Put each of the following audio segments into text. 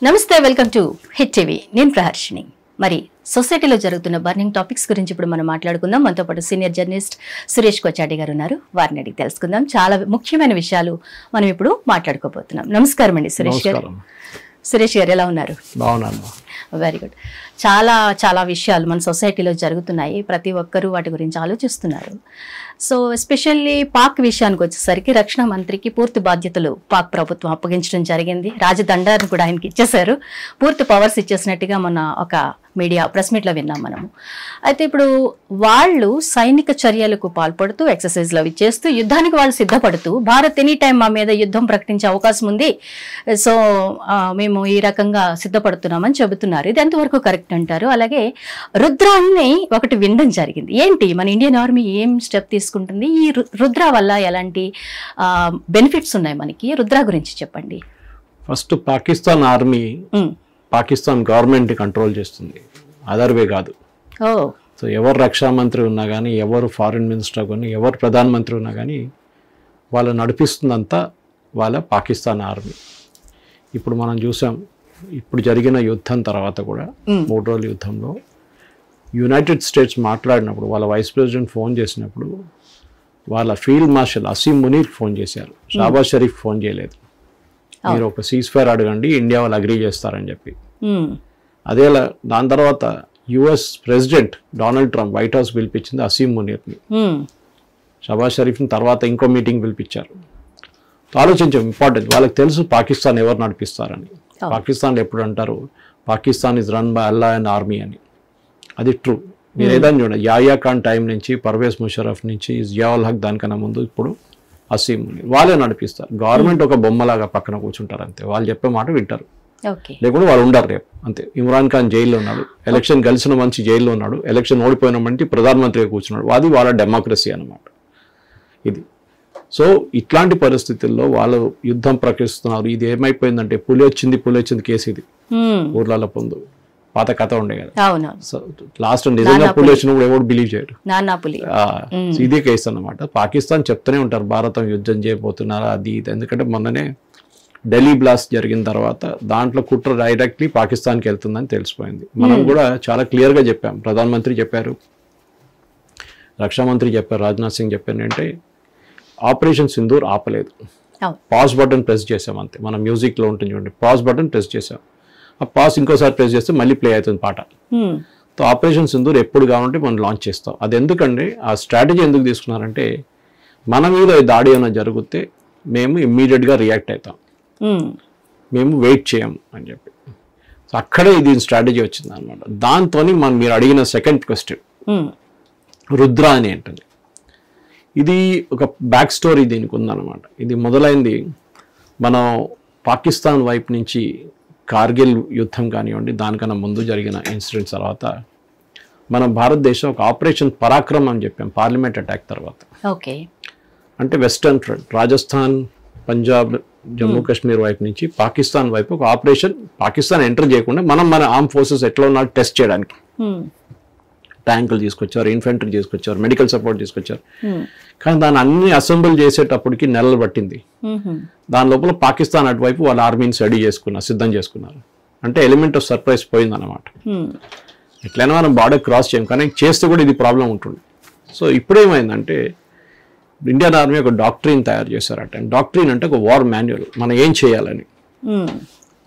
నమస్తే, welcome to hit TV. నేను ప్రహర్షిని. మరి సొసైటీలో జరుగుతున్న బర్నింగ్ టాపిక్స్ గురించి ఇప్పుడు మనం మాట్లాడుకుందాం. మనతో పాటు సీనియర్ జర్నలిస్ట్ సురేష్ కొచ్చాడి గారు ఉన్నారు. వారిని అడిగి తెలుసుకుందాం. చాలా ముఖ్యమైన విషయాలు మనం ఇప్పుడు మాట్లాడుకోబోతున్నాం. నమస్కారం అండి సురేష్ గారు. సురేష్ గారు ఎలా ఉన్నారు? బాగున్నాను. Very good. చాలా చాలా విషయాలు మన సొసైటీలో జరుగుతున్నాయి. ప్రతి ఒక్కరూ వాటి గురించి ఆలోచిస్తున్నారు. సో ఎస్పెషల్లీ పాక్ విషయానికి వచ్చేసరికి రక్షణ మంత్రికి పూర్తి బాధ్యతలు పాక్ ప్రభుత్వం అప్పగించడం జరిగింది. రాజదండాన్ని కూడా ఆయనకి ఇచ్చేశారు. పూర్తి పవర్స్ ఇచ్చేసినట్టుగా మొన్న ఒక మీడియా ప్రెస్ మీట్లో విన్నాం మనము. అయితే ఇప్పుడు వాళ్ళు సైనిక చర్యలకు పాల్పడుతూ ఎక్సర్సైజ్లు అవి చేస్తూ యుద్ధానికి వాళ్ళు సిద్ధపడుతూ భారత్ ఎనీ టైం మా మీద యుద్ధం ప్రకటించే అవకాశం ఉంది, సో మేము ఈ రకంగా సిద్ధపడుతున్నామని చెబుతున్నారు. ఇది ఎంతవరకు కరెక్ట్ అంటారు? అలాగే రుద్రాన్ని ఒకటి వినడం జరిగింది. ఏంటి మన ఇండియన్ ఆర్మీ ఏం స్టెప్ తీసుకుంటుంది? ఈ రుద్ర వల్ల ఎలాంటి బెనిఫిట్స్ ఉన్నాయి మనకి? రుద్ర గురించి చెప్పండి. First Pakistan army Pakistan government control చేస్తుంది, అదర్ వే కాదు. సో ఎవరు రక్షా మంత్రి ఉన్నా కానీ, ఎవరు ఫారిన్ మినిస్టర్ కానీ, ఎవరు ప్రధానమంత్రి ఉన్నా కానీ వాళ్ళు నడిపిస్తుందంతా వాళ్ళ పాకిస్తాన్ ఆర్మీ. ఇప్పుడు మనం చూసాం, ఇప్పుడు జరిగిన యుద్ధం తర్వాత కూడా 3 రోజుల యుద్ధంలో యునైటెడ్ స్టేట్స్ మాట్లాడినప్పుడు వాళ్ళ వైస్ ప్రెసిడెంట్ ఫోన్ చేసినప్పుడు వాళ్ళ field marshal Asim Munir phone చేశారు, షాబాజ్ షరీఫ్ ఫోన్ చేయలేదు. మీరు ఒక సీజ్ ఫైర్ అడగండి, ఇండియా వాళ్ళు అగ్రీ చేస్తారని చెప్పి. అదేలా దాని తర్వాత US president Donald Trump White House పిలిపించింది అసీం మునీర్ని, షాబాజ్ షరీఫ్ని తర్వాత ఇంకో మీటింగ్ పిలిపించారు. ఆలోచించాం, ఇంపార్టెంట్. వాళ్ళకి తెలుసు పాకిస్తాన్ ఎవరు నడిపిస్తారని. పాకిస్తాన్లో ఎప్పుడు అంటారు Pakistan is run by Allah and army అని. అది ట్రూ. మీరు ఏదైనా చూడండి, యాయా ఖాన్ టైం నుంచి, పర్వేజ్ ముషరఫ్ నుంచి, జియావుల్ హక్ దానికన్నా ముందు ఇప్పుడు అసీం వాళ్ళే నడిపిస్తారు. గవర్నమెంట్ ఒక బొమ్మలాగా పక్కన కూర్చుంటారు అంతే. వాళ్ళు చెప్పే మాట వింటారు, లేకుంటే వాళ్ళు ఉండరు రేపు అంతే. ఇమ్రాన్ ఖాన్ జైల్లో ఉన్నాడు, ఎలక్షన్ గెలిచిన మంచి జైల్లో ఉన్నాడు, ఎలక్షన్ ఓడిపోయిన మంచి ప్రధానమంత్రిగా కూర్చున్నాడు. అది వాళ్ళ డెమోక్రసీ అన్నమాట ఇది. సో ఇట్లాంటి పరిస్థితుల్లో వాళ్ళు యుద్ధం ప్రకటిస్తున్నారు. ఇది ఏమైపోయిందంటే పులి వచ్చింది కేసు. ఇది ఊర్లలో పొందు పాత కథ ఉండే కదా. సో లాస్ట్ నిజంగా పులి వచ్చినప్పుడు ఎవరు బిలీవ్ చేయడు. ఇదే కేసు అన్నమాట. పాకిస్తాన్ చెప్తూనే ఉంటారు భారతం యుద్ధం చేయబోతున్నారా అది ఇది. ఎందుకంటే మొన్ననే ఢిల్లీ బ్లాస్ట్ జరిగిన తర్వాత దాంట్లో కుట్ర డైరెక్ట్లీ పాకిస్తాన్కి వెళ్తుందని తెలిసిపోయింది. మనం కూడా చాలా క్లియర్గా చెప్పాం. ప్రధానమంత్రి చెప్పారు, రక్షా మంత్రి చెప్పారు, రాజ్నాథ్ సింగ్ చెప్పారు. అంటే ఆపరేషన్ సింధూర్ ఆపలేదు, పాజ్ బటన్ ప్రెస్ చేసాం అంతే. మన మ్యూజిక్లో ఉంటుంది చూడండి, పాజ్ బటన్ ప్రెస్ చేసాం. ఆ పాస్ ఇంకోసారి ప్రెస్ చేస్తే మళ్ళీ ప్లే అవుతుంది పాట. సో ఆపరేషన్ సింధూర్ ఎప్పుడు కావాలంటే మనం లాంచ్ చేస్తాం. అది ఎందుకంటే ఆ స్ట్రాటజీ ఎందుకు తీసుకున్నారంటే మన మీద దాడి ఏమైనా జరిగితే మేము ఇమ్మీడియట్గా రియాక్ట్ అవుతాం, మేము వెయిట్ చేయం అని చెప్పి. సో అక్కడే ఇది స్ట్రాటజీ వచ్చింది అనమాట. దాంతో మీరు అడిగిన సెకండ్ క్వశ్చన్ రుద్ర అని ఏంటండి, ఇది ఒక బ్యాక్ స్టోరీ దీనికి ఉందన్నమాట. ఇది మొదలైంది మనం పాకిస్తాన్ వైపు నుంచి కార్గిల్ యుద్ధం కానివ్వండి, దానికన్నా ముందు జరిగిన ఇన్సిడెంట్స్ తర్వాత మన భారతదేశం ఒక ఆపరేషన్ పరాక్రమ్ అని చెప్పాం పార్లమెంట్ అటాక్ తర్వాత. అంటే వెస్టర్న్ ఫ్రంట్, రాజస్థాన్, పంజాబ్, జమ్మూ కాశ్మీర్ వైపు నుంచి పాకిస్తాన్ వైపు ఒక ఆపరేషన్, పాకిస్తాన్ ఎంటర్ చేయకుండా మన ఆర్మ్ ఫోర్సెస్ ఎట్లా ఉన్నారో టెస్ట్ చేయడానికి ట్యాంకులు తీసుకొచ్చారు, ఇన్ఫెంట్రీ తీసుకొచ్చారు, మెడికల్ సపోర్ట్ తీసుకొచ్చారు. కానీ దాన్ని అన్ని అసెంబుల్ చేసేటప్పటికి నెలలు పట్టింది. దాని లోపల పాకిస్తాన్ అటువైపు వాళ్ళ ఆర్మీని సిద్ధం చేసుకున్నారు. అంటే ఎలిమెంట్ ఆఫ్ సర్ప్రైజ్ పోయిందన్నమాట. ఎట్లయినా మనం బార్డర్ క్రాస్ చేయం, కానీ చేస్తే కూడా ఇది ప్రాబ్లం ఉంటుంది. సో ఇప్పుడు ఏమైందంటే ఇండియన్ ఆర్మీ ఒక డాక్ట్రిన్ తయారు చేశారట. డాక్ట్రిన్ అంటే ఒక వార్ మాన్యువల్, మనం ఏం చేయాలని.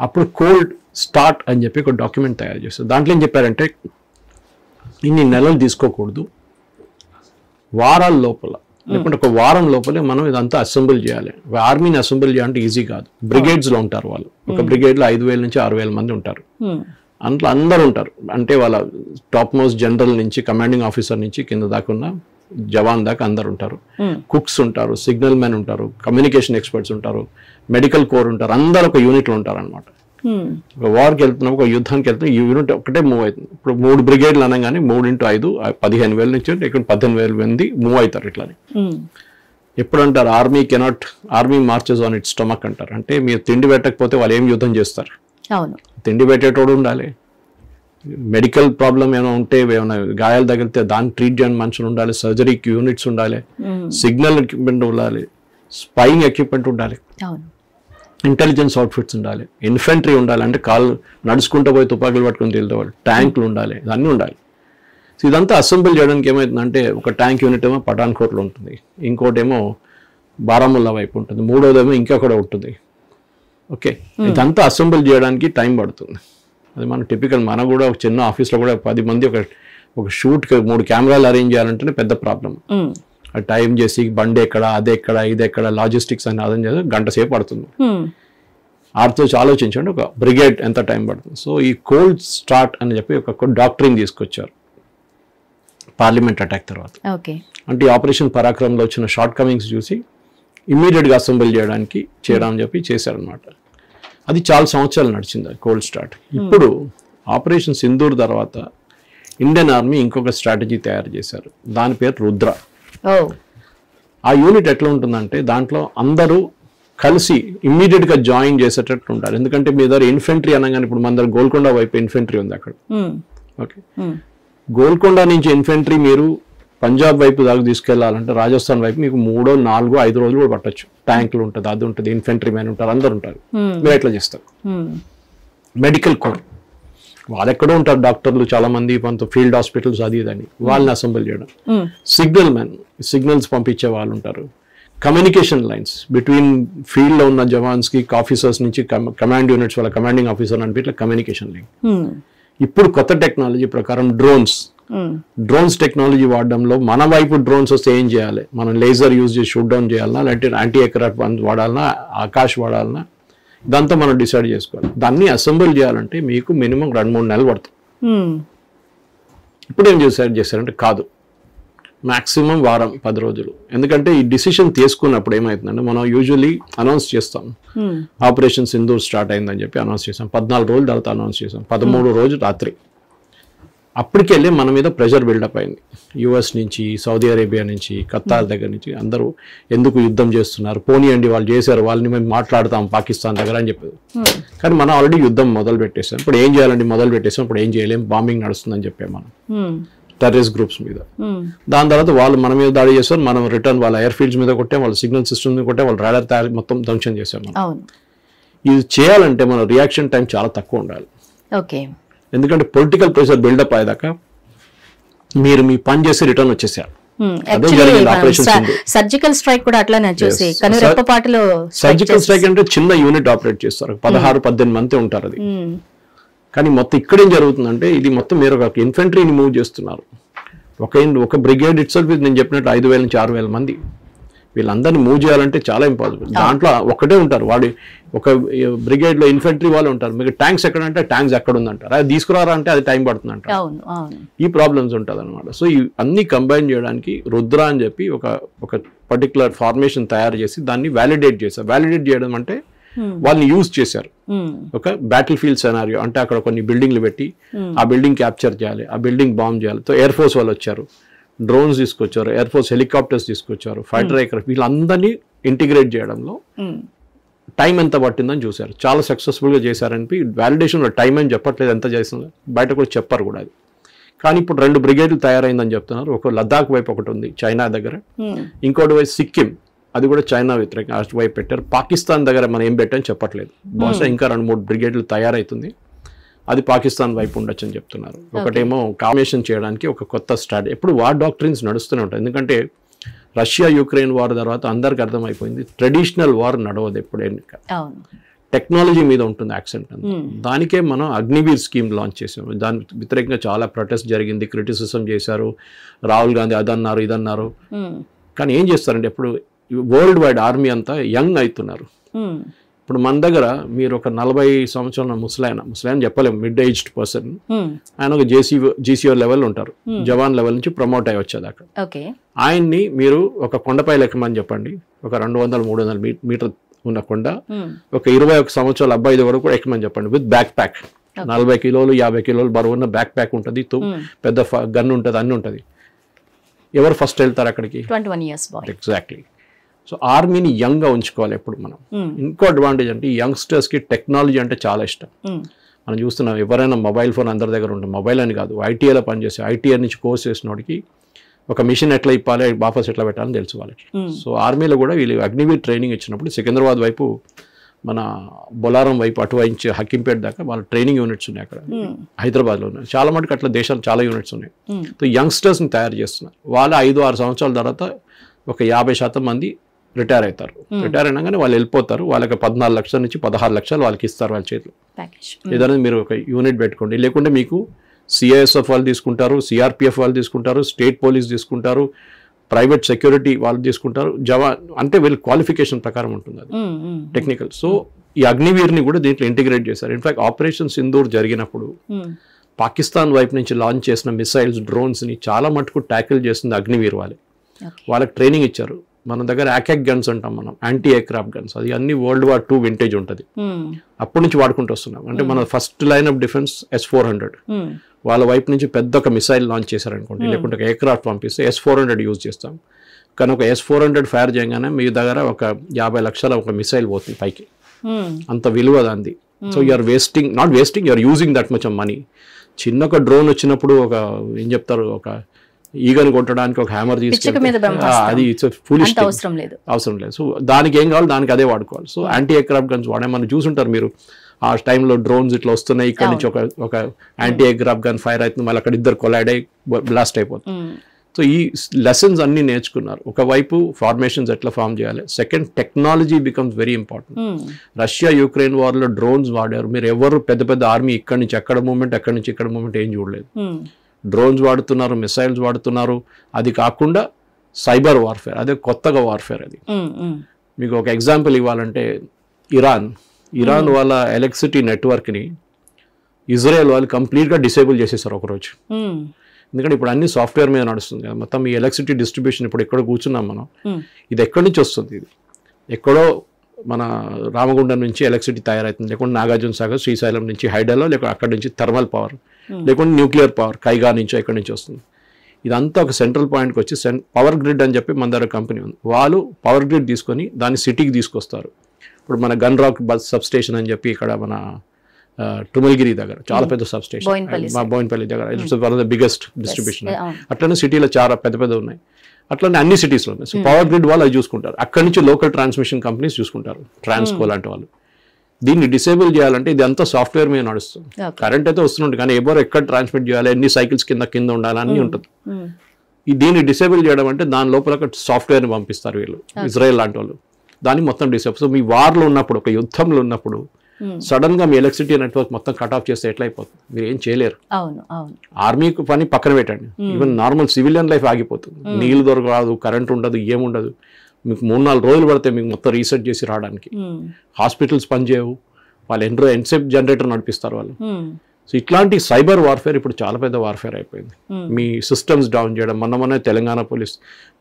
అప్పుడు కోల్డ్ స్టార్ట్ అని చెప్పి ఒక డాక్యుమెంట్ తయారు చేశారు. దాంట్లో ఏం చెప్పారంటే ఇన్ని నెలలు తీసుకోకూడదు, వారాల లోపల లేకుంటే ఒక వారం లోపలే మనం ఇదంతా అసెంబుల్ చేయాలి. ఆర్మీని అసెంబుల్ చేయాలంటే ఈజీ కాదు. బ్రిగేడ్స్లో ఉంటారు వాళ్ళు. ఒక బ్రిగేడ్లో 5,000 నుంచి 6,000 మంది ఉంటారు. అందులో అందరూ ఉంటారు. అంటే వాళ్ళ టాప్ మోస్ట్ జనరల్ నుంచి కమాండింగ్ ఆఫీసర్ నుంచి కింద దాకా ఉన్న జవాన్ దాకా అందరు ఉంటారు. కుక్స్ ఉంటారు, సిగ్నల్ మెన్ ఉంటారు, కమ్యూనికేషన్ ఎక్స్పర్ట్స్ ఉంటారు, మెడికల్ కోర్ ఉంటారు. అందరు ఒక యూనిట్లో ఉంటారు అనమాట. ఒక వార్కి వెళ్తున్నాం, ఒక యుద్ధానికి వెళ్తున్నాం, ఈ యూనిట్ ఒకటే మూవ్ అవుతుంది. ఇప్పుడు 3 బ్రిగేడ్లు అనగానే 3 × 5 15,000 నుంచి ఇక్కడ 18,000 మంది మూవ్ అవుతారు. ఇట్లానే ఎప్పుడు అంటారు army marches on it's stomach అంటారు. అంటే మీరు తిండి పెట్టకపోతే వాళ్ళు ఏం యుద్ధం చేస్తారు? తిండి పెట్టేటోడు ఉండాలి, మెడికల్ ప్రాబ్లం ఏమైనా ఉంటే, ఏమైనా గాయాలు తగిలితే దాన్ని ట్రీట్ చేయని మనుషులు ఉండాలి, సర్జరీకి యూనిట్స్ ఉండాలి, సిగ్నల్ ఎక్విప్మెంట్ ఉండాలి, స్పైయింగ్ ఎక్విప్మెంట్ ఉండాలి. ఇంటెలిజెన్స్ అవుట్ఫిట్స్ ఉండాలి, ఇన్ఫెంట్రీ ఉండాలి, అంటే కాళ్ళు నడుచుకుంటూ పోయి తుపాకులు పట్టుకుని వెళ్తావాళ్ళు, ట్యాంకులు ఉండాలి, ఇవన్నీ ఉండాలి. సో ఇదంతా అసెంబుల్ చేయడానికి ఏమవుతుందంటే ఒక ట్యాంక్ యూనిట్ ఏమో పఠాన్కోట్లో ఉంటుంది, ఇంకోటేమో బారాముల్లా వైపు ఉంటుంది, మూడోదేమో ఇంకా కూడా ఉంటుంది. ఓకే, ఇదంతా అసెంబుల్ చేయడానికి టైం పడుతుంది. అది మన టిపికల్, మనం కూడా ఒక చిన్న ఆఫీస్లో కూడా 10 మంది ఒక షూట్కి 3 కెమెరాలు అరేంజ్ చేయాలంటేనే పెద్ద ప్రాబ్లం. టైం చేసి బండి ఎక్కడ, అదెక్కడ, ఇదెక్కడ, లాజిస్టిక్స్ అని అర్థం చేసి గంట సేపు పడుతుంది. ఆర్తో ఆలోచించండి ఒక బ్రిగేడ్ ఎంత టైం పడుతుంది. సో ఈ కోల్డ్ స్టార్ట్ అని చెప్పి ఒక డాక్టరీని తీసుకొచ్చారు పార్లమెంట్ అటాక్ తర్వాత. అంటే ఆపరేషన్ పరాక్రమంలో వచ్చిన షార్ట్ కమింగ్స్ చూసి ఇమ్మీడియట్గా అసెంబుల్ చేయడం అని చెప్పి చేశారనమాట. అది చాలా సంవత్సరాలు నడిచింది కోల్డ్ స్టార్ట్. ఇప్పుడు ఆపరేషన్ సింధూర్ తర్వాత ఇండియన్ ఆర్మీ ఇంకొక స్ట్రాటజీ తయారు చేశారు, దాని పేరు రుద్ర. ఆ యూనిట్ ఎట్లా ఉంటుందంటే దాంట్లో అందరూ కలిసి ఇమ్మీడియట్గా జాయిన్ చేసేటట్టు ఉంటారు. ఎందుకంటే మీ దగ్గర ఇన్ఫెంట్రీ అనగానే ఇప్పుడు మన దగ్గర గోల్కొండ వైపు ఇన్ఫెంట్రీ ఉంది అక్కడ. ఓకే, గోల్కొండ నుంచి ఇన్ఫెంట్రీ మీరు పంజాబ్ వైపు దాకా తీసుకెళ్లాలంటే రాజస్థాన్ వైపు మీకు 3, 4, 5 రోజులు కూడా పట్టొచ్చు. ట్యాంకులు ఉంటుంది, అది ఉంటుంది, ఇన్ఫెంట్రీ మ్యాన్ ఉంటారు, అందరు ఉంటారు. మీరు ఎట్లా చేస్తారు? మెడికల్ కోర్ వాళ్ళు ఎక్కడో ఉంటారు, డాక్టర్లు చాలా మంది, కొంత ఫీల్డ్ హాస్పిటల్స్ అది ఇదని, వాళ్ళని అసెంబుల్ చేయడం. సిగ్నల్ మ్యాన్, సిగ్నల్స్ పంపించే వాళ్ళు ఉంటారు. కమ్యూనికేషన్ లైన్స్ బిట్వీన్ ఫీల్డ్లో ఉన్న జవాన్స్కి ఆఫీసర్స్ నుంచి కమాండ్ యూనిట్స్ వాళ్ళ కమాండింగ్ ఆఫీసర్ అని ఇట్లా కమ్యూనికేషన్ లింక్. ఇప్పుడు కొత్త టెక్నాలజీ ప్రకారం డ్రోన్స్ టెక్నాలజీ వాడడంలో మన వైపు డ్రోన్స్ వస్తే ఏం చేయాలి, మనం లేజర్ యూజ్ చేసి షూట్ డౌన్ చేయాలన్నా, లేదంటే యాంటీ ఎయిర్క్రాఫ్ట్ వాడాలన్నా, ఆకాష్ వాడాలన్నా, ఇదంతా మనం డిసైడ్ చేసుకోవాలి. దాన్ని అసెంబుల్ చేయాలంటే మీకు మినిమం 2-3 నెలలు పడుతుంది. ఇప్పుడు ఏం డిసైడ్ చేశారంటే కాదు, మాక్సిమం వారం 10 రోజులు. ఎందుకంటే ఈ డిసిషన్ తీసుకున్నప్పుడు ఏమవుతుందంటే మనం యూజువల్లీ అనౌన్స్ చేస్తాం ఆపరేషన్ సింధూర్ స్టార్ట్ అయిందని చెప్పి అనౌన్స్ చేస్తాం, 14 రోజుల తర్వాత అనౌన్స్ చేస్తాం, 13 రోజు రాత్రి. అప్పటికెళ్ళి మన మీద ప్రెషర్ బిల్డప్ అయింది, యుఎస్ నుంచి, సౌదీ అరేబియా నుంచి, ఖతార్ దగ్గర నుంచి అందరూ ఎందుకు యుద్ధం చేస్తున్నారు, పోనీయండి వాళ్ళు చేశారు, వాళ్ళని మేము మాట్లాడతాం పాకిస్తాన్ దగ్గర అని చెప్పేది. కానీ మనం ఆల్రెడీ యుద్ధం మొదలు పెట్టేసాం, ఇప్పుడు ఏం చేయాలండి, మొదలు పెట్టేసాం, ఇప్పుడు ఏం చేయలేం, బాంబింగ్ నడుస్తుందని చెప్పాం మనం టెర్రరిస్ట్ గ్రూప్స్ మీద. దాని తర్వాత వాళ్ళు మన మీద దాడి చేస్తారు, మనం రిటర్న్ వాళ్ళ ఎయిర్ ఫీల్డ్స్ మీద కొట్టాం, వాళ్ళ సిగ్నల్ సిస్టమ్ మీద కొట్టాం, వాళ్ళ రాడార్ తయారు మొత్తం ధ్వంసం చేసాం మనం. ఇది చేయాలంటే మన రియాక్షన్ టైం చాలా తక్కువ ఉండాలి. ఎందుకంటే పొలిటికల్ ప్రెషర్ బిల్డప్ అయ్యేదాకా మీరు మీ పని చేసి రిటర్న్ వచ్చేసారు. సర్జికల్ స్ట్రైక్ కూడా అట్లానే చూసి సర్జికల్ స్ట్రైక్ అంటే చిన్న యూనిట్ ఆపరేట్ చేస్తారు, 16-18 మంది ఉంటారు అది. కానీ మొత్తం ఇక్కడేం జరుగుతుందంటే ఇది మొత్తం మీరు ఒక ఇన్ఫెంట్రీని మూవ్ చేస్తున్నారు. ఒక బ్రిగేడ్ ఇట్సెల్ఫ్ నేను చెప్పినట్టు 5,000 నుంచి 6,000 మంది, వీళ్ళందరినీ మూవ్ చేయాలంటే చాలా ఇంపాసిబుల్. దాంట్లో ఒకటే ఉంటారు, వాడి ఒక బ్రిగేడ్లో ఇన్ఫెంట్రీ వాళ్ళు ఉంటారు, మీకు ట్యాంక్స్ ఎక్కడ అంటే ట్యాంక్స్ ఎక్కడ ఉందంటారు, అది తీసుకురారా అంటే అది టైం పడుతుంది అంటారు. ఈ ప్రాబ్లమ్స్ ఉంటుంది అనమాట. సో ఈ అన్ని కంబైన్ చేయడానికి రుద్ర అని చెప్పి ఒక పర్టికులర్ ఫార్మేషన్ తయారు చేసి దాన్ని వ్యాలిడేట్ చేశారు. వ్యాలిడేట్ చేయడం అంటే వాళ్ళని యూజ్ చేశారు. ఒక బ్యాటిల్ ఫీల్డ్ సెనారియో అంటే అక్కడ కొన్ని బిల్డింగ్లు పెట్టి ఆ బిల్డింగ్ క్యాప్చర్ చేయాలి, ఆ బిల్డింగ్ బాంబ్ చేయాలి. సో ఎయిర్ ఫోర్స్ వాళ్ళు వచ్చారు, డ్రోన్స్ తీసుకొచ్చారు, ఎయిర్ ఫోర్స్ హెలికాప్టర్స్ తీసుకొచ్చారు, ఫైటర్ ఎయిర్క్రాఫ్ట్, వీళ్ళందరినీ ఇంటిగ్రేట్ చేయడంలో టైం ఎంత పట్టిందని చూశారు. చాలా సక్సెస్ఫుల్గా చేశారని వ్యాలిడేషన్లో టైం అని చెప్పట్లేదు, ఎంత చేసిందో బయట కూడా చెప్పారు కూడా అది. కానీ ఇప్పుడు 2 బ్రిగేడ్లు తయారైందని చెప్తున్నారు. ఒక లద్దాఖ్ వైపు ఒకటి ఉంది చైనా దగ్గర, ఇంకోటి వైపు సిక్కిం, అది కూడా చైనా వ్యతిరేకంగా వైపు పెట్టారు. పాకిస్తాన్ దగ్గర మనం ఏం పెట్టని చెప్పట్లేదు, బహుశా ఇంకా 2-3 బ్రిగేడ్లు తయారైతుంది, అది పాకిస్తాన్ వైపు ఉండొచ్చు అని చెప్తున్నారు. ఒకటేమో కాంబినేషన్ చేయడానికి ఒక కొత్త స్ట్రాటజీ. ఎప్పుడు వార్ డాక్ట్రిన్స్ నడుస్తూనే ఉంటాయి, ఎందుకంటే రష్యా యుక్రెయిన్ వార్ తర్వాత అందరికి అర్థమైపోయింది ట్రెడిషనల్ వార్ నడవదు ఎప్పుడైనా, టెక్నాలజీ మీద ఉంటుంది యాక్సెంట్ అంతా. దానికే మనం అగ్నివీర్ స్కీమ్ లాంచ్ చేసాం. దాని వ్యతిరేకంగా చాలా ప్రొటెస్ట్ జరిగింది, క్రిటిసిజం చేశారు, రాహుల్ గాంధీ అదన్నారు ఇదన్నారు. కానీ ఏం చేస్తారంటే ఇప్పుడు వరల్డ్ వైడ్ ఆర్మీ అంతా యంగ్ అవుతున్నారు. ఇప్పుడు మన దగ్గర మీరు ఒక 40 సంవత్సరాల ముసలాయన చెప్పలేము, మిడ్ ఏజ్డ్ పర్సన్, ఆయన ఒక జీసీఓ లెవెల్ ఉంటారు, జవాన్ లెవెల్ నుంచి ప్రమోట్ అయ్యి వచ్చేదాకా. ఆయన్ని మీరు ఒక కొండపై లెక్కమని చెప్పండి, ఒక 200-300 మీటర్ ఉన్న కొండ, ఒక 21 సంవత్సరాల అబ్బాయి వరకు కూడా ఎక్కమని చెప్పండి, విత్ బ్యాక్ ప్యాక్, 40 కిలోలు 50 కిలోలు బరువు ఉన్న బ్యాక్ ప్యాక్ ఉంటుంది, పెద్ద గన్ ఉంటుంది, అన్ని ఉంటుంది. ఎవరు ఫస్ట్ వెళ్తారు అక్కడికి? 21 years boy. ఎగ్జాక్ట్లీ. సో ఆర్మీని యంగ్గా ఉంచుకోవాలి ఎప్పుడు మనం. ఇంకో అడ్వాంటేజ్ అంటే యంగ్స్టర్స్కి టెక్నాలజీ అంటే చాలా ఇష్టం. మనం చూస్తున్నాం, ఎవరైనా మొబైల్ ఫోన్ అందరి దగ్గర ఉంటుంది, మొబైల్ అని కాదు, ఐటీఐలో పనిచేసి ఐటీఐ నుంచి కోర్స్ చేసిన వాడికి ఒక మిషన్ ఎట్లా ఇప్పాలి, బాఫర్స్ ఎట్లా పెట్టాలని తెలుసు వాళ్ళకి. సో ఆర్మీలో కూడా వీళ్ళు అగ్నివీర్ ట్రైనింగ్ ఇచ్చినప్పుడు సికింద్రాబాద్ వైపు మన బొలారం వైపు అటువైంచి హక్కింపేట దాకా వాళ్ళ ట్రైనింగ్ యూనిట్స్ ఉన్నాయి అక్కడ హైదరాబాద్లో ఉన్నాయి. చాలా మటుకు అట్లా దేశాలు చాలా యూనిట్స్ ఉన్నాయి. సో యంగ్స్టర్స్ని తయారు చేస్తున్నారు. వాళ్ళు 5-6 సంవత్సరాల తర్వాత ఒక 50% మంది రిటైర్ అవుతారు. రిటైర్ అయినాగానే వాళ్ళు వెళ్ళిపోతారు. వాళ్ళకి 14 లక్షల నుంచి 16 లక్షలు వాళ్ళకి ఇస్తారు వాళ్ళ చేతిలో. ఏదైనా మీరు ఒక యూనిట్ పెట్టుకోండి. లేకుంటే మీకు సిఐఎస్ఎఫ్ వాళ్ళు తీసుకుంటారు, సిఆర్పిఎఫ్ వాళ్ళు తీసుకుంటారు, స్టేట్ పోలీస్ తీసుకుంటారు, ప్రైవేట్ సెక్యూరిటీ వాళ్ళు తీసుకుంటారు, జవాన్ అంటే వీళ్ళ క్వాలిఫికేషన్ ప్రకారం ఉంటుంది అది టెక్నికల్. సో ఈ అగ్నివీర్ని కూడా దీంట్లో ఇంటిగ్రేట్ చేశారు. ఇన్ఫాక్ట్ ఆపరేషన్ సింధూర్ జరిగినప్పుడు పాకిస్తాన్ వైపు నుంచి లాంచ్ చేసిన మిసైల్స్, డ్రోన్స్ని చాలా మటుకు ట్యాకిల్ చేస్తుంది అగ్నివీర్ వాళ్ళే. వాళ్ళకి ట్రైనింగ్ ఇచ్చారు. మన దగ్గర యాకాక్ గన్స్ అంటాం మనం, యాంటీ ఎయిర్క్రాఫ్ట్ గన్స్. అది అన్ని World War II వింటేజ్ ఉంటుంది. అప్పటి నుంచి వాడుకుంటూ వస్తున్నాం. అంటే మన first line of defence S-400. వాళ్ళ వైపు నుంచి పెద్ద ఒక మిసైల్ లాంచ్ చేశారనుకోండి, లేకుంటే ఒక ఎయిర్క్రాఫ్ట్ పంపిస్తే S-400 యూజ్ చేస్తాం. కానీ ఒక S-400 ఫైర్ చేయగానే మీ దగ్గర ఒక 50 లక్షల ఒక మిసైల్ పోతుంది పైకి. అంత విలువ దాన్ని. So you're not wasting, you're using that much of money. చిన్న ఒక డ్రోన్ వచ్చినప్పుడు ఒక ఏం చెప్తారు, ఒక ఈగని కొట్టడానికి ఒక హ్యామర్ తీసుకెళ్తే అది ఫులిష్, అవసరం లేదు. సో దానికి ఏం కావాలి దానికి అదే వాడుకోవాలి. సో యాంటీ ఎయిర్క్రాఫ్ట్ గన్స్ వాడేమని చూసుంటారు మీరు. ఆ టైంలో డ్రోన్స్ ఇట్లా వస్తున్నాయి, ఇక్కడ నుంచి ఒక యాంటీ ఎయిర్క్రాఫ్ట్ గన్ ఫైర్ అవుతుంది, మళ్ళీ అక్కడ ఇద్దరు కొలైడ్ అయ్యి బ్లాస్ట్ అయిపోతుంది. సో ఈ లెసన్స్ అన్ని నేర్చుకున్నారు. ఒకవైపు ఫార్మేషన్స్ ఎట్లా ఫామ్ చేయాలి, second technology becomes very important. Russia Ukraine వార్లో డ్రోన్స్ వాడారు. మీరు ఎవరు పెద్ద పెద్ద ఆర్మీ ఇక్కడ నుంచి ఎక్కడ మూమెంట్, ఎక్కడి నుంచి ఇక్కడ మూమెంట్ ఏం చూడలేదు. డ్రోన్స్ వాడుతున్నారు, మిసైల్స్ వాడుతున్నారు. అది కాకుండా సైబర్ వార్ఫేర్, అదే కొత్తగా వార్ఫేర్. అది మీకు ఒక ఎగ్జాంపుల్ ఇవ్వాలంటే ఇరాన్ వాళ్ళ ఎలక్ట్రిసిటీ నెట్వర్క్ని ఇజ్రాయెల్ వాళ్ళు కంప్లీట్గా డిసేబుల్ చేసేసారు ఒకరోజు. ఎందుకంటే ఇప్పుడు అన్ని సాఫ్ట్వేర్ మీద నడుస్తుంది కదా మొత్తం. ఈ ఎలక్ట్రిసిటీ డిస్ట్రిబ్యూషన్ ఇప్పుడు ఎక్కడ కూర్చున్నాం మనం, ఇది ఎక్కడి నుంచి వస్తుంది? ఇది ఎక్కడో మన రామగుండం నుంచి ఎలక్ట్రిసిటీ తయారవుతుంది, లేకుంటే నాగార్జున సాగర్, శ్రీశైలం నుంచి హైడలో, లేకుంటే అక్కడి నుంచి థర్మల్ పవర్, లేకుంటే న్యూక్లియర్ పవర్ కైగా నుంచో ఎక్కడి నుంచి వస్తుంది. ఇదంతా ఒక సెంట్రల్ పాయింట్కి వచ్చి పవర్ గ్రిడ్ అని చెప్పి మన దగ్గర కంపెనీ ఉంది. వాళ్ళు పవర్ గ్రిడ్ తీసుకొని దాన్ని సిటీకి తీసుకొస్తారు. ఇప్పుడు మన gun rock bus sub station అని చెప్పి ఇక్కడ మన టుమల్గిరి దగ్గర చాలా పెద్ద సబ్ స్టేషన్, మా బోయిన్పల్లి దగ్గర it's one of the biggest distribution. అట్లనే సిటీలో చాలా పెద్ద పెద్ద ఉన్నాయి, అట్లనే అన్ని సిటీస్లో ఉన్నాయి. సో పవర్ గ్రిడ్ వాళ్ళు అది చూసుకుంటారు. అక్కడి నుంచి లోకల్ ట్రాన్స్మిషన్ కంపెనీస్ చూసుకుంటారు, ట్రాన్స్కో లాంటి వాళ్ళు. దీన్ని డిసేబుల్ చేయాలంటే ఇది అంతా సాఫ్ట్వేర్ మీద నడుస్తుంది. కరెంట్ అయితే వస్తుంటుంది, కానీ ఎవరు ఎక్కడ ట్రాన్స్మిట్ చేయాలి, ఎన్ని సైకిల్స్ కింద ఉండాలి అన్నీ ఉంటుంది. దీన్ని డిసేబుల్ చేయడం అంటే దాని లోపల సాఫ్ట్వేర్ని పంపిస్తారు వీళ్ళు, ఇజ్రాయెల్ లాంటి వాళ్ళు. దాన్ని మొత్తం డిసేబుల్. సో మీ వార్లో ఉన్నప్పుడు, ఒక యుద్ధంలో ఉన్నప్పుడు సడన్ గా మీ ఎలక్ట్రిసిటీ నెట్వర్క్ మొత్తం కట్ ఆఫ్ చేస్తే ఎట్లా అయిపోతుంది? మీరు ఏం చేయలేరు. ఆర్మీకి పని పక్కన పెట్టండి, ఈవెన్ నార్మల్ సివిలియన్ లైఫ్ ఆగిపోతుంది. నీళ్ళు దొరకదు, కరెంట్ ఉండదు, ఏముండదు. మీకు 3-4 రోజులు పడితే మీకు మొత్తం రీసెట్ చేసి రావడానికి. హాస్పిటల్స్ పనిచేయవు, వాళ్ళు ఎంతసేపు జనరేటర్ నడిపిస్తారు వాళ్ళు. సో ఇట్లాంటి సైబర్ వార్ఫేర్ ఇప్పుడు చాలా పెద్ద వార్ఫేర్ అయిపోయింది. మీ సిస్టమ్స్ డౌన్ చేయడం, మొన్న తెలంగాణ పోలీస్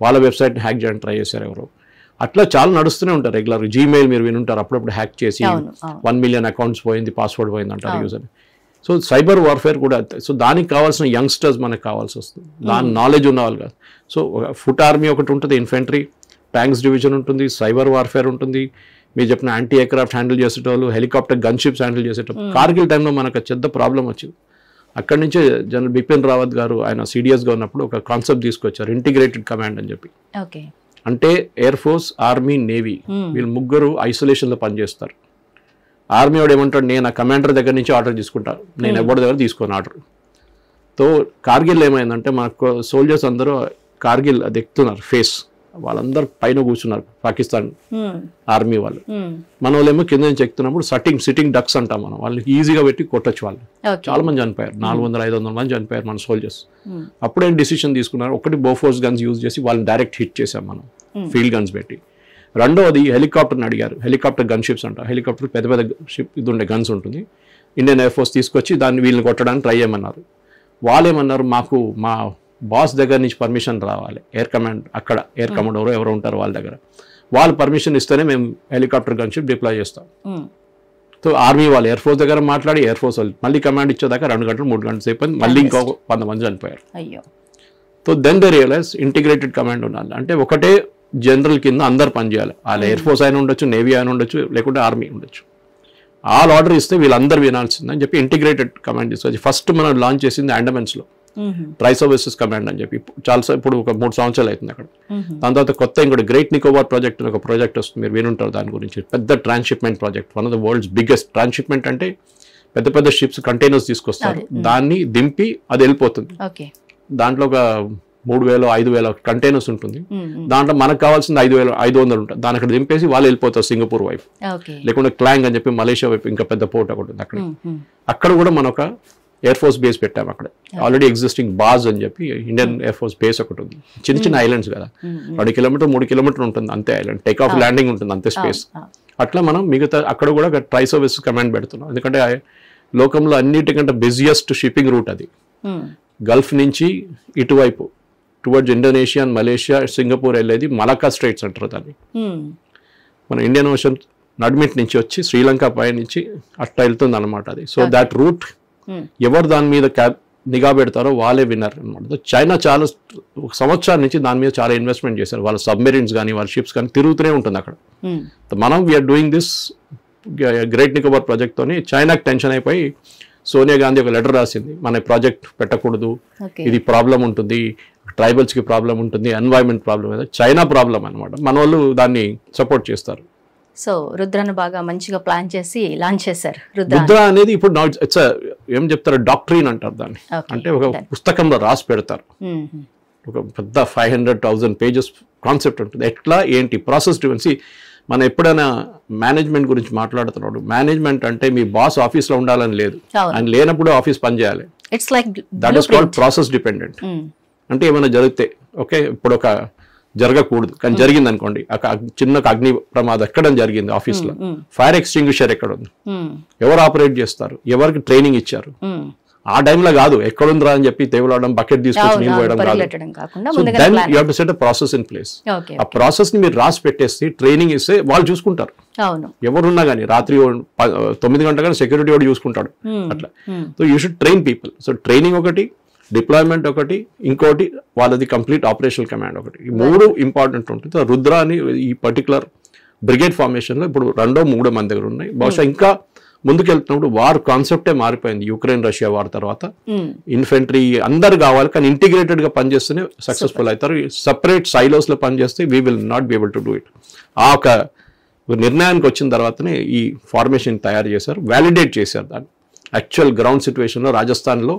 వాళ్ళ వెబ్సైట్ని హ్యాక్ చేయడానికి ట్రై చేశారు ఎవరో. అట్లా చాలా నడుస్తూనే ఉంటారు రెగ్యులర్. జీమెయిల్ మీరు వినుంటారు, అప్పుడప్పుడు హ్యాక్ చేసి 1 మిలియన్ అకౌంట్స్ పోయింది, పాస్వర్డ్ పోయింది అంటారు యూజర్. సో సైబర్ వార్ఫేర్ కూడా. సో దానికి కావాల్సిన యంగ్స్టర్స్ మనకు కావాల్సి వస్తుంది, దాని నాలెడ్జ్ ఉన్న వాళ్ళు కాదు. సో ఫుట్ ఆర్మీ ఒకటి ఉంటుంది, ఇన్ఫెంట్రీ, ట్యాంక్స్ డివిజన్ ఉంటుంది, సైబర్ వార్ఫేర్ ఉంటుంది, మీరు చెప్పిన యాంటీ ఎయిర్క్రాఫ్ట్ హ్యాండిల్ చేసేటోళ్ళు, హెలికాప్టర్ గన్ షిప్స్ హ్యాండిల్ చేసేటోళ్ళు. కార్గిల్ టైంలో మనకు పెద్ద ప్రాబ్లం వచ్చింది. అక్కడి నుంచే జనరల్ బిపిన్ రావత్ గారు ఆయన సీడియస్గా ఉన్నప్పుడు ఒక కాన్సెప్ట్ తీసుకొచ్చారు, ఇంటిగ్రేటెడ్ కమాండ్ అని చెప్పి. అంటే ఎయిర్ ఫోర్స్, ఆర్మీ, నేవీ వీళ్ళు ముగ్గురు ఐసోలేషన్లో పనిచేస్తారు. ఆర్మీ వాడు ఏమంటాడు, నేను ఆ కమాండర్ దగ్గర నుంచి ఆర్డర్ తీసుకుంటాను, నేను ఎవరి దగ్గర తీసుకోను ఆర్డర్. తో కార్గిల్ ఏమైందంటే మనకు సోల్జర్స్ అందరూ కార్గిల్ అది ఎక్కుతున్నారు ఫేస్, వాళ్ళందరూ పైన కూర్చున్నారు పాకిస్తాన్ ఆర్మీ వాళ్ళు. మన వాళ్ళేమో కింద నుంచి ఎక్కుతున్నప్పుడు సిట్టింగ్ డక్స్ అంటాం మనం, వాళ్ళని ఈజీగా పెట్టి కొట్టచ్చు. వాళ్ళు చాలా మంది చనిపోయారు, 400-500 మంది చనిపోయారు మన సోల్జర్స్. అప్పుడేం డిసిషన్ తీసుకున్నారు, ఒకటి బోఫోర్స్ గన్స్ యూజ్ చేసి వాళ్ళని డైరెక్ట్ హిట్ చేసాం మనం, ఫీల్డ్ గన్స్ పెట్టి. రెండవది హెలికాప్టర్ని అడిగారు, హెలికాప్టర్ గన్ షిప్స్ అంటారు. హెలికాప్టర్ పెద్ద పెద్ద షిప్ ఇది ఉండే గన్స్ ఉంటుంది, ఇండియన్ ఎయిర్ ఫోర్స్ తీసుకొచ్చి దాన్ని వీళ్ళని కొట్టడానికి ట్రై చేయమన్నారు. వాళ్ళేమన్నారు, మాకు మా బాస్ దగ్గర నుంచి పర్మిషన్ రావాలి, ఎయిర్ కమాండ్ అక్కడ ఎయిర్ కమాండర్ ఎవరు ఉంటారు వాళ్ళ దగ్గర, వాళ్ళు పర్మిషన్ ఇస్తేనే మేము హెలికాప్టర్ గన్ షిప్ డిప్లాయ్ చేస్తాం. సో ఆర్మీ వాళ్ళు ఎయిర్ ఫోర్స్ దగ్గర మాట్లాడి, ఎయిర్ ఫోర్స్ వాళ్ళు మళ్ళీ కమాండ్ ఇచ్చేదాకా 2 గంటలు 3 గంటలు అయిపోయింది, మళ్ళీ ఇంకో 100 మంది చనిపోయారు. So then they realise integrated command ఉండాలి. అంటే ఒకటే జనరల్ కింద అందరు పనిచేయాలి. వాళ్ళ ఎయిర్ ఫోర్స్ అయినా ఉండొచ్చు, నేవీ అయినా ఉండొచ్చు, లేకుంటే ఆర్మీ ఉండొచ్చు. ఆల్ ఆర్డర్ ఇస్తే వీళ్ళందరూ వినాల్సిందని చెప్పి ఇంటిగ్రేటెడ్ కమాండ్ తీసుకొచ్చి ఫస్ట్ మనం లాంచ్ చేసింది అండమాన్స్లో. ట్రై సర్వీసెస్ కమాండ్ అని చెప్పి చాలా ఇప్పుడు ఒక 3 సంవత్సరాలు అవుతుంది అక్కడ. దాని తర్వాత కొత్త ఇంకోటి గ్రేట్ నికోబార్ ప్రాజెక్ట్ అని ఒక ప్రాజెక్ట్ వస్తుంది, మీరు వినుంటారు దాని గురించి. పెద్ద transshipment project, one of the world's biggest. Transshipment అంటే పెద్ద పెద్ద షిప్స్ కంటైనర్స్ తీసుకొస్తారు, దాన్ని దింపి అది వెళ్ళిపోతుంది. దాంట్లో ఒక 3,000-5,000 కంటైనర్స్ ఉంటుంది. దాంట్లో మనకు కావాల్సింది 5,500 ఉంటుంది. దాని అక్కడ దింపేసి వాళ్ళు వెళ్ళిపోతారు సింగపూర్ వైపు, లేకుంటే క్లాంగ్ అని చెప్పి మలేషియా వైపు ఇంకా పెద్ద పోర్ట్ ఒకటి ఉంది అక్కడ. అక్కడ కూడా మన ఒక ఎయిర్ ఫోర్స్ బేస్ పెట్టాము అక్కడ. ఆల్రెడీ ఎగ్జిస్టింగ్ బాజ్ అని చెప్పి ఇండియన్ ఎయిర్ ఫోర్స్ బేస్ ఒకటి ఉంది. చిన్న ఐలాండ్స్ కదా, 2 కిలోమీటర్ 3 కిలోమీటర్ ఉంటుంది అంతే ఐలాండ్. టేక్ ఆఫ్ ల్యాండింగ్ ఉంటుంది అంతే స్పేస్. అట్లా మనం మిగతా అక్కడ కూడా ట్రై సర్వీస్ కమాండ్ పెడుతున్నాం. ఎందుకంటే లోకంలో అన్నిటికంటే బిజియెస్ట్ షిప్పింగ్ రూట్ అది. గల్ఫ్ నుంచి ఇటువైపు టువర్డ్స్ ఇండోనేషియా, మలేషియా, సింగపూర్ వెళ్ళేది మలక్కా స్ట్రైట్స్ అంటారు దాన్ని. మన ఇండియన్ ఓషన్ నడ్మిట్ నుంచి వచ్చి శ్రీలంక పై నుంచి అట్లా వెళ్తుంది అనమాట అది. సో దాట్ రూట్ ఎవరు దాని మీద నిఘా పెడతారో వాళ్ళే విన్నర్ అనమాట. చైనా చాలా సంవత్సరాల నుంచి దాని మీద చాలా ఇన్వెస్ట్మెంట్ చేశారు. వాళ్ళ సబ్మెరీన్స్ కానీ వాళ్ళ షిప్స్ కానీ తిరుగుతూనే ఉంటుంది అక్కడ. మనం we're doing this great Nicobar project తోని చైనాకి టెన్షన్ అయిపోయి సోనియా గాంధీ ఒక లెటర్ రాసింది, మన ప్రాజెక్ట్ పెట్టకూడదు, ఇది ప్రాబ్లం ఉంటుంది, ట్రైబల్స్ కి ప్రాబ్లం ఉంటుంది, ఎన్వైరన్మెంట్ ప్రాబ్లం, చైనా ప్రాబ్లం అనమాట. మన వాళ్ళు దాన్ని సపోర్ట్ చేస్తారు. సో రుద్రను బాగా మంచిగా ప్లాన్ చేసి లాంచ్ చేశారు. రుద్ర అనేది ఇప్పుడు ఏం చెప్తారు, డాక్ట్రిన్ అంటారు దాన్ని. అంటే ఒక పుస్తకంలో రాసి పెడతారు, ఒక పెద్ద 500,000 పేజెస్ కాన్సెప్ట్ ఉంటుంది. ఎట్లా ఏంటి ప్రాసెస్ డ్రివెన్. మనం ఎప్పుడైనా మేనేజ్మెంట్ గురించి మాట్లాడుతున్నాడు, మేనేజ్మెంట్ అంటే మీ బాస్ ఆఫీస్ లో ఉండాలని లేదు, ఆయన లేనప్పుడు ఆఫీస్ పని చేయాలి. That is called process dependent. అంటే ఏమైనా జరిగితే ఓకే, ఇప్పుడు ఒక జరగకూడదు కానీ జరిగింది అనుకోండి, చిన్న అగ్ని ప్రమాదం ఎక్కడ జరిగింది ఆఫీస్ లో, ఫైర్ ఎక్స్టింగ్విషర్ ఎక్కడ ఉంది, ఎవరు ఆపరేట్ చేస్తారు, ఎవరికి ట్రైనింగ్ ఇచ్చారు, ఆ టైంలో కాదు ఎక్కడుందిరా అని చెప్పి తేవడం, బకెట్ తీసుకొచ్చి నీళ్ళు పోయడం కాదు. So then you have to set a process in place. ఆ ప్రాసెస్ ని మీరు రాసి పెట్టేసి ట్రైనింగ్ ఇస్తే వాళ్ళు చూసుకుంటారు. ఎవరున్నా కానీ రాత్రి 9 గంటల కానీ సెక్యూరిటీ వాడు చూసుకుంటాడు అట్లా. So you should train people. So training ఒకటి, డిప్లాయ్మెంట్ ఒకటి, ఇంకోటి వాళ్ళది కంప్లీట్ ఆపరేషనల్ కమాండ్ ఒకటి. ఈ 3 ఇంపార్టెంట్ ఉంటుంది. సో రుద్ర అని ఈ పర్టికులర్ బ్రిగేడ్ ఫార్మేషన్ లో ఇప్పుడు 2-3 మన దగ్గర ఉన్నాయి. బహుశా ఇంకా ముందుకెళ్తున్నప్పుడు వార్ కాన్సెప్టే మారిపోయింది. యుక్రెయిన్ రష్యా వార్ తర్వాత ఇన్ఫెంట్రీ అందరు కావాలి, కానీ ఇంటిగ్రేటెడ్ గా పనిచేస్తేనే సక్సెస్ఫుల్ అవుతారు. సపరేట్ సైలోస్ లో పనిచేస్తే we will not be able to do it. ఆ ఒక నిర్ణయానికి వచ్చిన తర్వాతనే ఈ ఫార్మేషన్ తయారు చేశారు, వ్యాలిడేట్ చేశారు దాన్ని. యాక్చువల్ గ్రౌండ్ సిచ్యువేషన్ లో రాజస్థాన్ లో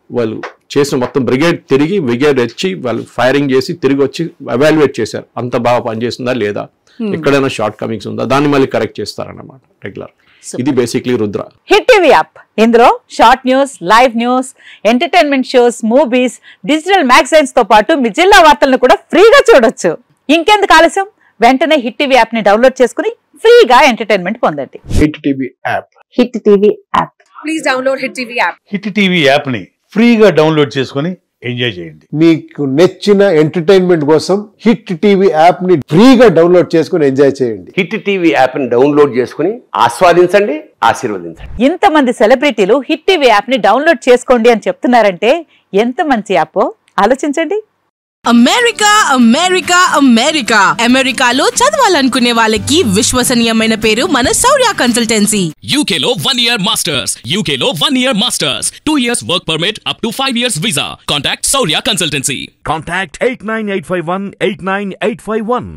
వాళ్ళు చేసిన మొత్తం బ్రిగేడ్ తిరిగి వచ్చి వాళ్ళు ఫైరింగ్ చేసి తిరిగి వచ్చి ఎవాల్యుయేట్ చేశారు, అంత బాగా పనిచేస్తుందా లేదా, ఎక్కడైనా షార్ట్ కమింగ్స్ ఉందా, దాన్ని మళ్ళీ కరెక్ట్ చేస్తారన్నమాట రెగ్యులర్. ఇది basically Rudra. Hit TV app, ఇందులో short news, live news, entertainment shows, movies, digital magazines తో పాటు మీ జిల్లా వార్తలను కూడా ఫ్రీగా చూడొచ్చు. ఇంకెందుకు ఆలస్యం, వెంటనే హిట్ టీవీ యాప్ ని డౌన్లోడ్ చేసుకుని ఫ్రీగా ఎంటర్టైన్మెంట్ పొందండి. Hit TV app. Hit TV app. Please download hit TV app. Hit TV app ని ఫ్రీగా డౌన్లోడ్ చేసుకుని ఎంజాయ్ చేయండి. మీకు నచ్చిన ఎంటర్టైన్మెంట్ కోసం హిట్ టీవీ యాప్ ని ఫ్రీగా డౌన్లోడ్ చేసుకుని ఎంజాయ్ చేయండి. హిట్ టీవీ యాప్ ని డౌన్లోడ్ చేసుకుని ఆస్వాదించండి, ఆశీర్వదించండి. ఇంతమంది సెలబ్రిటీలు హిట్ టీవీ యాప్ ని డౌన్లోడ్ చేసుకోండి అని చెప్తున్నారంటే ఎంత మంచి యాప్ ఆలోచించండి. అమెరికా అమెరికా అమెరికా అమెరికాలో చదవాలనుకునే వాళ్ళకి విశ్వసనీయమైన పేరు మన శౌర్య కన్సల్టెన్సీ. UK లో 1 year masters, UK లో 1 year masters, 2 years work permit up to 5 years visa. Contact Shaurya Consultancy. Contact 89851 89851.